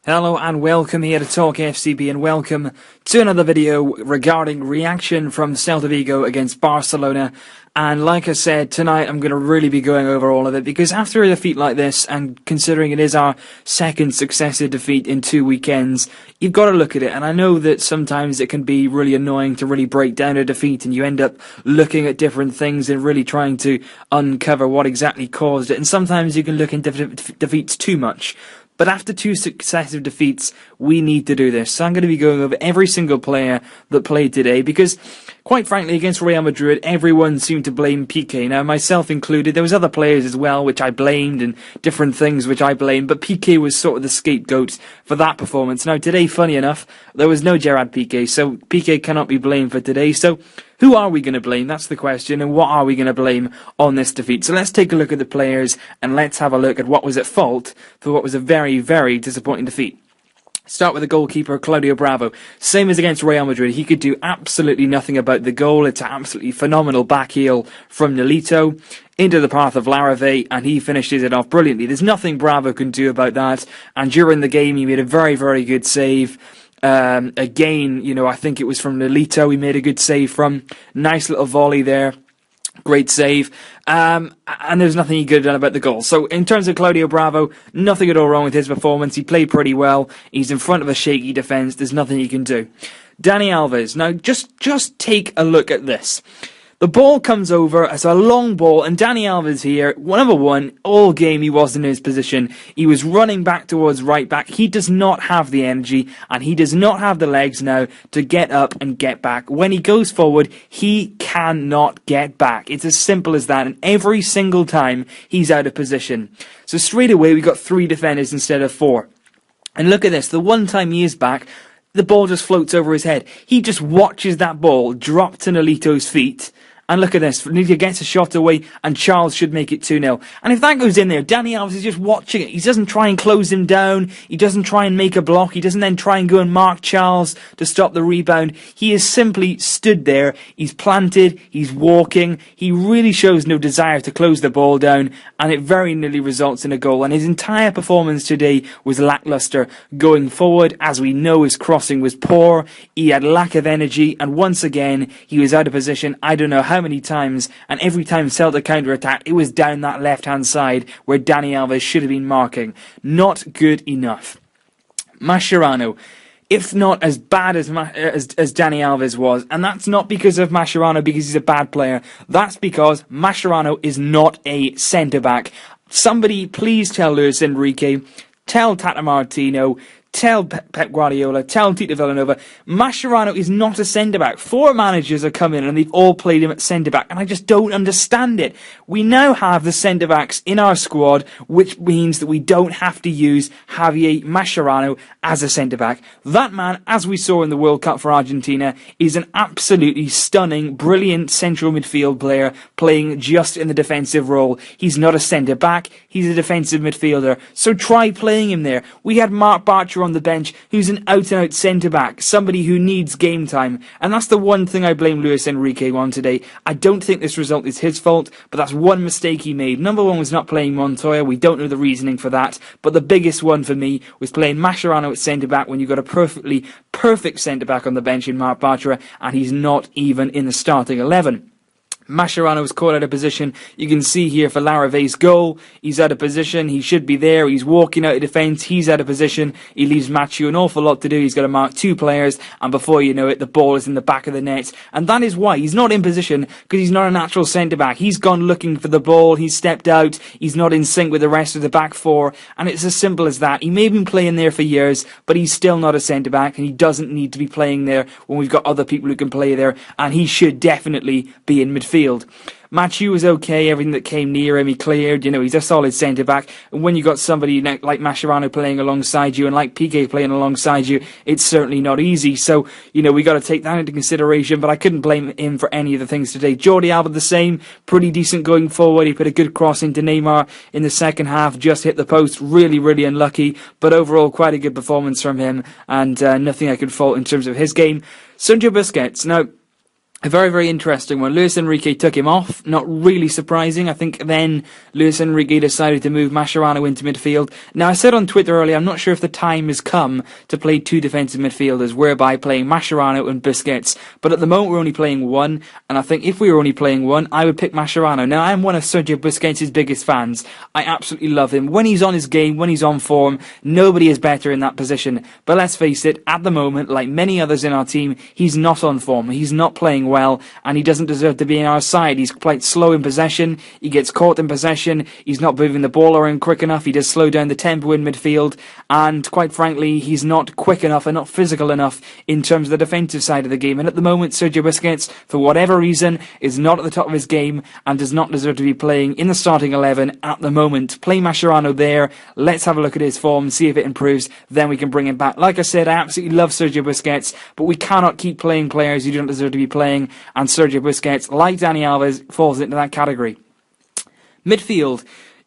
Hello and welcome here to Talk FCB, and welcome to another video regarding reaction from Celta Vigo against Barcelona. And like I said, tonight I'm going to really be going over all of it, because after a defeat like this, and considering it is our second successive defeat in 2 weekends, you've got to look at it. And I know that sometimes it can be really annoying to really break down a defeat, and you end up looking at different things and really trying to uncover what exactly caused it. And sometimes you can look into defeats too much. But after 2 successive defeats, we need to do this. So I'm going to be going over every single player that played today, because, quite frankly, against Real Madrid, everyone seemed to blame Piqué. Now, myself included. There was other players as well, which I blamed, and different things which I blamed. But Piqué was sort of the scapegoat for that performance. Now, today, funny enough, there was no Gerard Piqué, so Piqué cannot be blamed for today. So, who are we going to blame? That's the question, and what are we going to blame on this defeat? So let's take a look at the players, and let's have a look at what was at fault for what was a very, very disappointing defeat. Start with the goalkeeper, Claudio Bravo. Same as against Real Madrid, he could do absolutely nothing about the goal. It's an absolutely phenomenal back heel from Nolito into the path of Larrave, and he finishes it off brilliantly. There's nothing Bravo can do about that, and during the game he made a very, very good save. Again, I think it was from Nolito he made a good save from. Nice little volley there. Great save. And there's nothing he could have done about the goal. So in terms of Claudio Bravo, nothing at all wrong with his performance. He played pretty well. He's in front of a shaky defence. There's nothing he can do. Dani Alves. Now, just take a look at this. The ball comes over as a long ball, and Dani Alves here, number one, all game he wasn't in his position. He was running back towards right back. He does not have the energy, and he does not have the legs now to get up and get back. When he goes forward, he cannot get back. It's as simple as that, and every single time he's out of position. So straight away, we got 3 defenders instead of 4. And look at this, the one time he is back, the ball just floats over his head. He just watches that ball drop to Nolito's feet. And look at this, Nolito gets a shot away, and Charles should make it 2-0. And if that goes in there, Dani Alves is just watching it. He doesn't try and close him down. He doesn't try and make a block. He doesn't then try and go and mark Charles to stop the rebound. He is simply stood there. He's planted. He's walking. He really shows no desire to close the ball down, and it very nearly results in a goal. And his entire performance today was lacklustre. Going forward, as we know, his crossing was poor. He had lack of energy, and once again, he was out of position. I don't know how many times, and every time Celta counter-attacked, it was down that left-hand side where Dani Alves should have been marking. Not good enough. Mascherano, if not as bad as Dani Alves was, and that's not because of Mascherano, because he's a bad player. That's because Mascherano is not a centre-back. Somebody please tell Luis Enrique, tell Tata Martino, tell Pep Guardiola, tell Tito Villanova, Mascherano is not a centre-back. 4 managers have come in and they've all played him at centre-back, and I just don't understand it. We now have the centre-backs in our squad, which means that we don't have to use Javier Mascherano as a centre-back. That man, as we saw in the World Cup for Argentina, is an absolutely stunning, brilliant central midfield player, playing just in the defensive role. He's not a centre-back, he's a defensive midfielder, so try playing him there. We had Marc Bartra on the bench, who's an out-and-out centre-back, somebody who needs game time, and that's the one thing I blame Luis Enrique on today. I don't think this result is his fault, but that's one mistake he made. Number one was not playing Montoya. We don't know the reasoning for that, but the biggest one for me was playing Mascherano at centre-back when you've got a perfect centre-back on the bench in Marc Bartra, and he's not even in the starting 11. Mascherano was caught out of position. You can see here for Larave's goal, he's out of position, he should be there, he's walking out of defence, he's out of position, he leaves Matthew an awful lot to do. He's got to mark 2 players, and before you know it, the ball is in the back of the net, and that is why he's not in position, because he's not a natural centre-back. He's gone looking for the ball, he's stepped out, he's not in sync with the rest of the back 4, and it's as simple as that. He may have been playing there for years, but he's still not a centre-back, and he doesn't need to be playing there when we've got other people who can play there, and he should definitely be in midfield. Matthew was okay, everything that came near him he cleared, he's a solid centre-back, and when you got somebody like Mascherano playing alongside you, and like Piqué playing alongside you, it's certainly not easy. So, we got to take that into consideration, but I couldn't blame him for any of the things today. Jordi Alba the same, pretty decent going forward. He put a good cross into Neymar in the second half, just hit the post, really, really unlucky, but overall quite a good performance from him, and nothing I could fault in terms of his game. Sergio Busquets, now, A very, very interesting one. Luis Enrique took him off. Not really surprising. I think then Luis Enrique decided to move Mascherano into midfield. Now, I said on Twitter earlier, I'm not sure if the time has come to play two defensive midfielders, whereby playing Mascherano and Busquets. But at the moment, we're only playing one. And I think if we were only playing one, I would pick Mascherano. Now, I'm one of Sergio Busquets' biggest fans. I absolutely love him. When he's on his game, when he's on form, nobody is better in that position. But let's face it, at the moment, like many others in our team, he's not on form. He's not playing well, and he doesn't deserve to be on our side. He's quite slow in possession. He gets caught in possession. He's not moving the ball around quick enough. He does slow down the tempo in midfield, and quite frankly, he's not quick enough and not physical enough in terms of the defensive side of the game. And at the moment, Sergio Busquets, for whatever reason, is not at the top of his game and does not deserve to be playing in the starting 11 at the moment. Play Mascherano there. Let's have a look at his form, see if it improves. Then we can bring him back. Like I said, I absolutely love Sergio Busquets, but we cannot keep playing players who don't deserve to be playing. And Sergio Busquets, like Dani Alves, falls into that category. Midfield.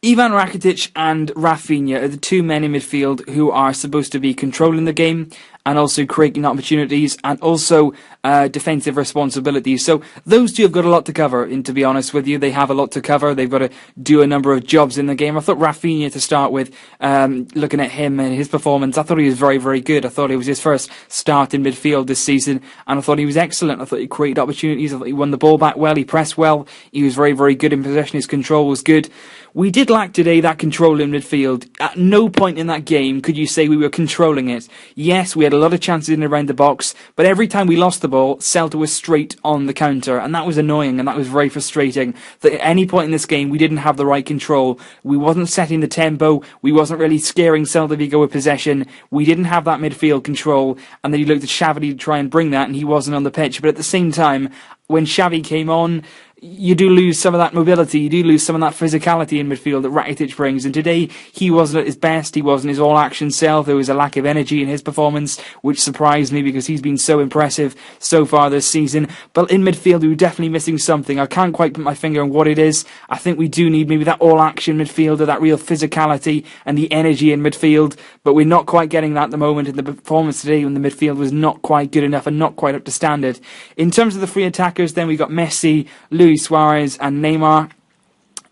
Ivan Rakitic and Rafinha are the two men in midfield who are supposed to be controlling the game and also creating opportunities and also defensive responsibilities. So those two have got a lot to cover, and to be honest with you, they have a lot to cover. They've got to do a number of jobs in the game. I thought Rafinha, to start with, looking at him and his performance, I thought he was very, very good. I thought it was his first start in midfield this season, and I thought he was excellent. I thought he created opportunities. I thought he won the ball back well. He pressed well. He was very, very good in possession. His control was good. We did lack today that control in midfield. At no point in that game could you say we were controlling it. Yes, we had a lot of chances in and around the box, but every time we lost the ball, Celta was straight on the counter, and that was annoying, and that was very frustrating. That at any point in this game, we didn't have the right control. We wasn't setting the tempo. We wasn't really scaring Celta Vigo with possession. We didn't have that midfield control, and then you looked at Xavi to try and bring that, and he wasn't on the pitch. But at the same time, when Xavi came on, you do lose some of that mobility, you do lose some of that physicality in midfield that Rakitic brings, and today he wasn't at his best, he wasn't his all-action self. There was a lack of energy in his performance, which surprised me because he's been so impressive so far this season. But in midfield, we were definitely missing something. I can't quite put my finger on what it is. I think we do need maybe that all-action midfielder, that real physicality and the energy in midfield, but we're not quite getting that at the moment, and the performance today when the midfield was not quite good enough and not quite up to standard. In terms of the free attackers, then we got Messi, Luis Suarez and Neymar.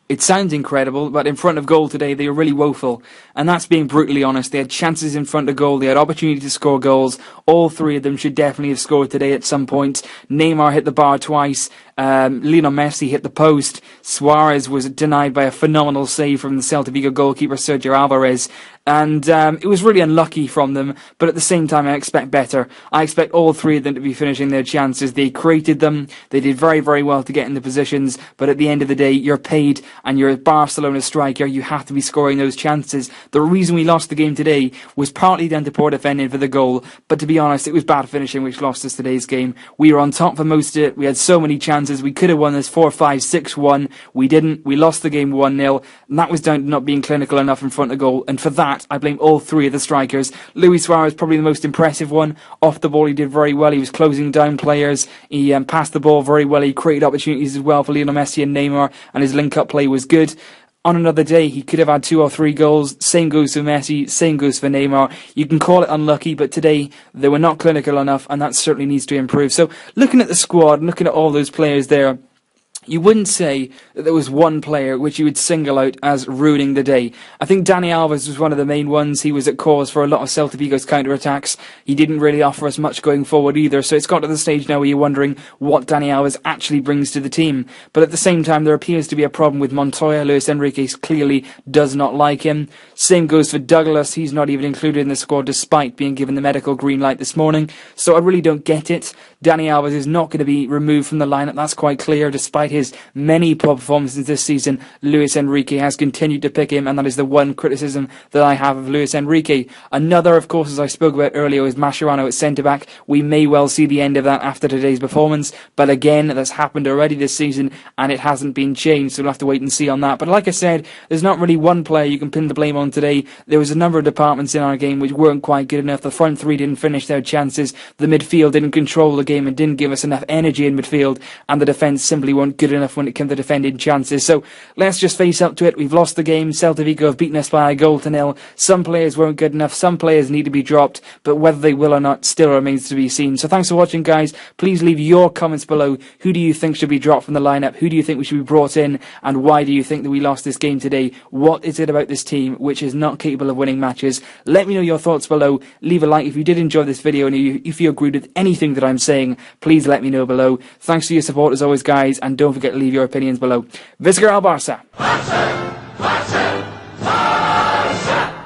It sounds incredible, but in front of goal today, they were really woeful. And that's being brutally honest. They had chances in front of goal. They had opportunity to score goals. All three of them should definitely have scored today at some point. Neymar hit the bar twice. Lionel Messi hit the post. Suarez was denied by a phenomenal save from the Celta Vigo goalkeeper, Sergio Alvarez. And it was really unlucky from them, but at the same time I expect better. I expect all three of them to be finishing their chances. They created them, they did very, very well to get in the positions, but at the end of the day, you're paid and you're a Barcelona striker, you have to be scoring those chances. The reason we lost the game today was partly down to poor defending for the goal, but to be honest, it was bad finishing which lost us today's game. We were on top for most of it, we had so many chances, we could have won this 4-5, 6-1, we didn't, we lost the game 1-0, and that was down to not being clinical enough in front of goal, and for that, I blame all three of the strikers. Luis Suarez probably the most impressive one. Off the ball he did very well. He was closing down players. He passed the ball very well. He created opportunities as well for Lionel Messi and Neymar, and his link-up play was good. On another day, he could have had 2 or 3 goals. Same goes for Messi, same goes for Neymar. You can call it unlucky, but today they were not clinical enough, and that certainly needs to improve. So looking at the squad, and looking at all those players there, you wouldn't say that there was one player which you would single out as ruining the day. I think Dani Alves was one of the main ones. He was at cause for a lot of Celta Vigo's counter-attacks. He didn't really offer us much going forward either, so it's got to the stage now where you're wondering what Dani Alves actually brings to the team. But at the same time, there appears to be a problem with Montoya. Luis Enrique clearly does not like him. Same goes for Douglas. He's not even included in the squad despite being given the medical green light this morning. So I really don't get it. Dani Alves is not going to be removed from the lineup. That's quite clear. Despite his many poor performances this season, Luis Enrique has continued to pick him, and that is the one criticism that I have of Luis Enrique. Another, of course, as I spoke about earlier, is Mascherano at centre-back. We may well see the end of that after today's performance, but again, that's happened already this season, and it hasn't been changed, so we'll have to wait and see on that. But like I said, there's not really one player you can pin the blame on today. There was a number of departments in our game which weren't quite good enough. The front three didn't finish their chances, the midfield didn't control the game and didn't give us enough energy in midfield, and the defence simply weren't good enough when it comes to defending chances. So let's just face up to it. We've lost the game. Celta Vigo have beaten us by a goal to nil. Some players weren't good enough. Some players need to be dropped, but whether they will or not still remains to be seen. So thanks for watching, guys. Please leave your comments below. Who do you think should be dropped from the lineup? Who do you think we should be brought in? And why do you think that we lost this game today? What is it about this team which is not capable of winning matches? Let me know your thoughts below. Leave a like if you did enjoy this video, and if you agreed with anything that I'm saying, please let me know below. Thanks for your support as always, guys, and don't forget to leave your opinions below. Visca al Barça!